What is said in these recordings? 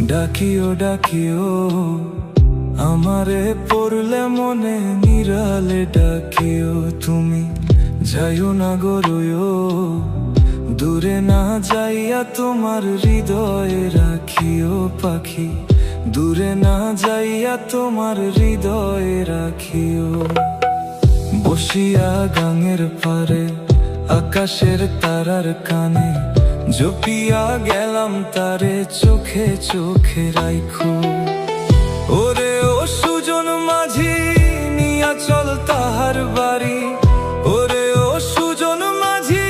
ডাকিও ডাকিও আমারে পড়লে মনে নিরালে ডাকিও তুমি যাইও না গরুয়ো দূরে না যাইয়া তোমার হৃদয়ে রাখিও পাখি দূরে না যাইয়া তোমার হৃদয়ে রাখিও বসিয়া গাঙের পারে আকাশের তারার কানে জপিয়া গেলাম তারে চোখে চোখে রাইখো ওরে ও সুজন মাঝি নিয়া চল তাহার বাড়ি ওরে ও সুজন মাঝি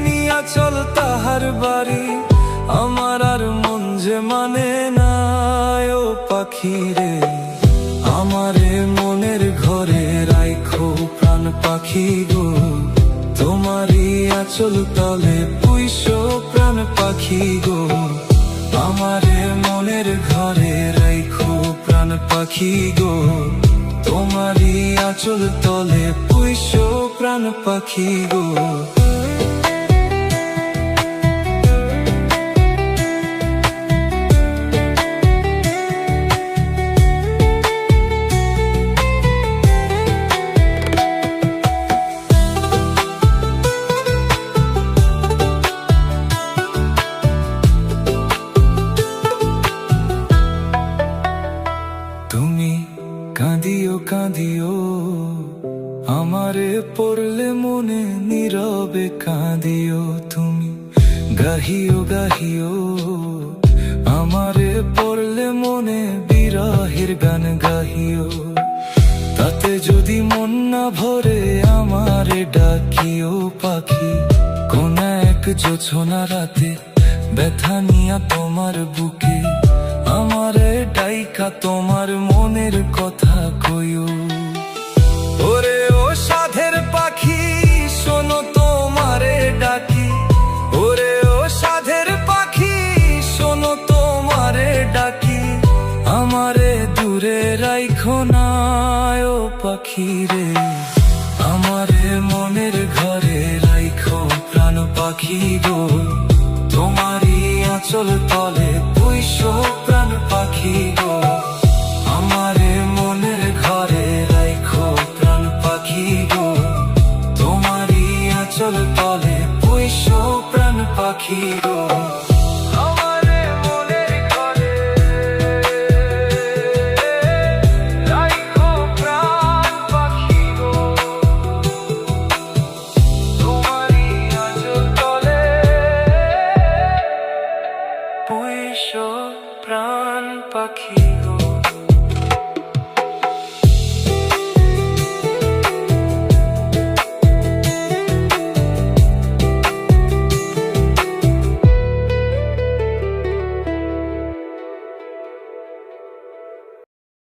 নিয়া চল তাহার বাড়ি আমার আর মন যে মানে না ও পাখি রে আমারে মনের ঘরে রাইখো প্রাণ পাখি গো তোমারই আঁচল তলে পুইশো প্রাণ পাখি গো আমারে মনের ঘরে রাইখো প্রাণ পাখি গো তোমারই আঁচল তলে পুইশো প্রাণ পাখি গো তুমি কাঁদিও কাঁদিও আমারে পড়লে মনে নীরবে কাঁদিও তুমি গাহিও গাহিও আমারে পড়লে মনে বিরহের গান গাহিও তাতে যদি মন না ভরে আমারে ডাকিও পাখি কোন এক জোছনা রাতে ব্যথা নিয়া তোমার বুকে আমারে ডাইকা তোমার মনের কথা কইও ওরে ও সাধের পাখি শোনো তোমারে ডাকি ওরে ও সাধের পাখি শোনো তোমারে ডাকি আমারে দূরে রাইখো না ও পাখি রে আমারে মনের ঘরে রাইখো প্রাণ পাখি গো তোমারই আঁচল তলে পুইশো প্রাণ পাখি গো আমারে মনের ঘরে রাইখো প্রাণ পাখি গো তোমারই আঁচল তলে পুইশো প্রাণ পাখি গো।